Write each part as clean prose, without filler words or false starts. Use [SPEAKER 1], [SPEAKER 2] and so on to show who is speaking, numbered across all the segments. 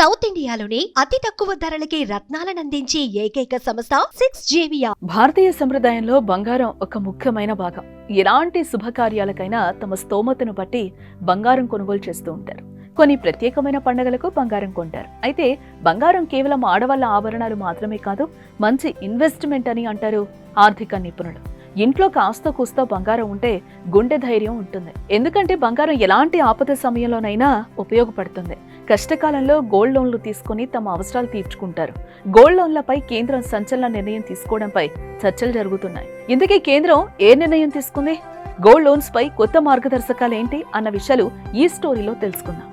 [SPEAKER 1] South ఇండియాలోని అతి తక్కువ ధరలకి రత్నాలనందించే ఏకైక సంస్థ 6JVR.
[SPEAKER 2] భారతీయ సంప్రదాయంలో బంగారం ఒక ముఖ్యమైన భాగం. ఎలాంటి శుభకార్యాలకైనా తమ స్తోమతను బట్టి బంగారం కొనుగోలు చేస్తూ ఉంటారు. కొన్ని ప్రత్యేకమైన పండుగలకు బంగారం కొంటారు. అయితే బంగారం కేవలం ఆడవాళ్ల ఆభరణాలు మాత్రమే కాదు, మంచి ఇన్వెస్ట్మెంట్ అని అంటారు ఆర్థిక నిపుణులు. ఇంట్లో కాస్త కూస్తో బంగారం ఉంటే గుండె ధైర్యం ఉంటుంది. ఎందుకంటే బంగారం ఎలాంటి ఆపద సమయంలోనైనా ఉపయోగపడుతుంది. కష్టకాలంలో గోల్డ్ లోన్లు తీసుకుని తమ అవసరాలు తీర్చుకుంటారు. గోల్డ్ లోన్లపై కేంద్రం సంచలన నిర్ణయం తీసుకోవడంపై చర్చలు జరుగుతున్నాయి. ఇందుకే కేంద్రం ఏ నిర్ణయం తీసుకుంది, గోల్డ్ లోన్స్ పై కొత్త మార్గదర్శకాలు ఏంటి అన్న విషయాలు ఈ స్టోరీలో తెలుసుకుందాం.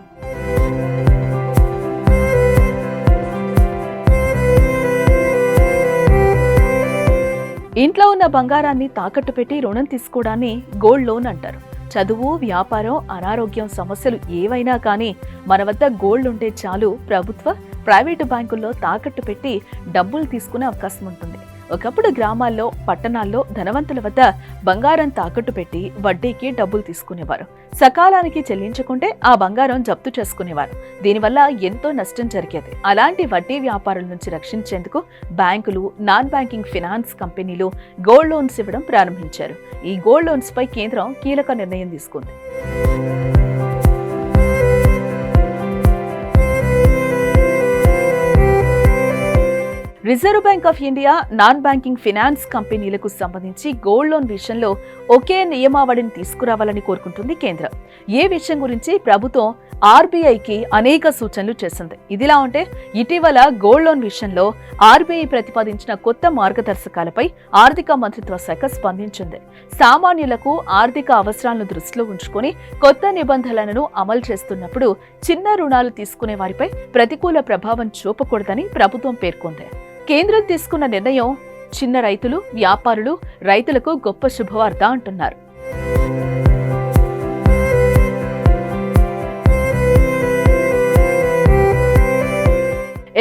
[SPEAKER 2] ఇంట్లో ఉన్న బంగారాన్ని తాకట్టు పెట్టి రుణం తీసుకోవడాన్ని గోల్డ్ లోన్ అంటారు. చదువు, వ్యాపారం, అనారోగ్యం సమస్యలు ఏవైనా కానీ మన వద్ద గోల్డ్ ఉంటే చాలు, ప్రభుత్వ, ప్రైవేటు బ్యాంకుల్లో తాకట్టు పెట్టి డబ్బులు తీసుకునే అవకాశం ఉంటుంది. ఒకప్పుడు గ్రామాల్లో, పట్టణాల్లో ధనవంతుల వద్ద బంగారం తాకట్టు పెట్టి వడ్డీకి డబ్బులు తీసుకునేవారు. సకాలానికి చెల్లించకుంటే ఆ బంగారం జప్తు చేసుకునేవారు. దీనివల్ల ఎంతో నష్టం జరిగేది. అలాంటి వడ్డీ వ్యాపారుల నుంచి రక్షించేందుకు బ్యాంకులు, నాన్ బ్యాంకింగ్ ఫినాన్స్ కంపెనీలు గోల్డ్ లోన్స్ ఇవ్వడం ప్రారంభించారు. ఈ గోల్డ్ లోన్స్ పై కేంద్రం కీలక నిర్ణయం తీసుకుంది. Reserve bank of India non banking finance కంపెనీలకు సంబంధించి గోల్డ్ లోన్ విషయంలో ఒకే నియమావళిని తీసుకురావాలని కోరుకుంటుంది కేంద్రం. ఏ విషయం గురించి ప్రభుత్వం ఆర్బీఐకి అనేక సూచనలు చేసింది. ఇదిలా ఉంటే ఇటీవల గోల్డ్ లోన్ విషయంలో ఆర్బీఐ ప్రతిపాదించిన కొత్త మార్గదర్శకాలపై ఆర్థిక మంత్రిత్వ శాఖ స్పందించింది. సామాన్యులకు ఆర్థిక అవసరాలను దృష్టిలో ఉంచుకొని కొత్త నిబంధనలను అమలు చేస్తున్నప్పుడు చిన్న రుణాలు తీసుకునే వారిపై ప్రతికూల ప్రభావం చూపకూడదని ప్రభుత్వం పేర్కొంది. కేంద్రం తీసుకున్న నిర్ణయం చిన్న రైతులు, వ్యాపారులు, రైతులకు గొప్ప శుభవార్త అంటున్నారు.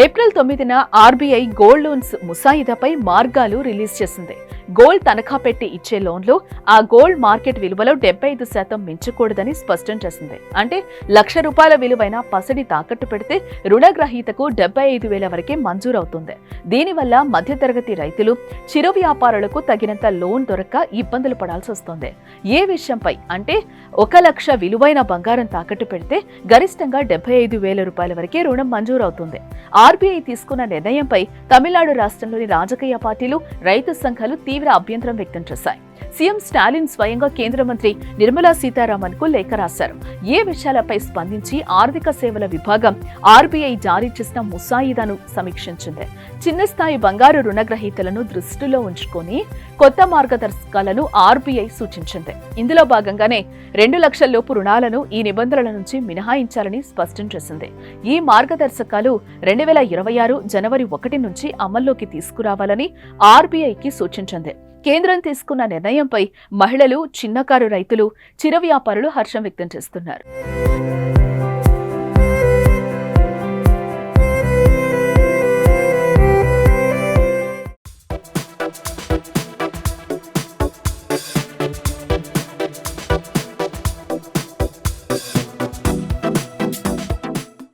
[SPEAKER 2] ఏప్రిల్ 9న ఆర్బీఐ గోల్డ్ లోన్స్ ముసాయిదాపై మార్గాలు రిలీజ్ చేసింది. గోల్డ్ తనఖా పెట్టి ఇచ్చే లోన్లు ఆ గోల్డ్ మార్కెట్ విలువలో 75% మించకూడదని స్పష్టం చేసింది. అంటే ₹1,00,000 విలువైన పసిడి తాకట్టు పెడితే రుణగ్రహీతకు 75,000 వరకే మంజూరవుతుంది. దీనివల్ల మధ్యతరగతి రైతులు, చిరు వ్యాపారులకు తగినంత లోన్ దొరక్క ఇబ్బందులు పడాల్సి వస్తుంది. ఏ విషయంపై అంటే ₹1,00,000 విలువైన బంగారం తాకట్టు పెడితే గరిష్టంగా ₹75,000 వరకే రుణం మంజూరవుతుంది. ఆర్బీఐ తీసుకున్న నిర్ణయంపై తమిళనాడు రాష్ట్రంలోని రాజకీయ పార్టీలు, రైతు సంఘాలు తీవ్ర అభ్యంతరం వ్యక్తం చేశాయి. సీఎం స్టాలిన్ స్వయంగా కేంద్ర మంత్రి నిర్మలా సీతారామన్ కు లేఖ రాశారు. ఏ విషయాలపై స్పందించి ఆర్థిక సేవల విభాగం ఆర్బీఐ జారీ చేసిన ముసాయిదాను సమీక్షించింది. చిన్న స్థాయి బంగారు రుణగ్రహీతలను దృష్టిలో ఉంచుకొని కొత్త మార్గదర్శకాలను ఆర్బీఐ సూచించింది. ఇందులో భాగంగానే 2 లక్షల లోపు రుణాలను ఈ నిబంధనల నుంచి మినహాయించాలని స్పష్టం చేసింది. ఈ మార్గదర్శకాలు 2026 జనవరి 1 నుంచి అమల్లోకి తీసుకురావాలని ఆర్బీఐకి సూచించింది. కేంద్రం తీసుకున్న నిర్ణయంపై మహిళలు, చిన్నకారు రైతులు, చిరు వ్యాపారులు హర్షం వ్యక్తం చేస్తున్నారు.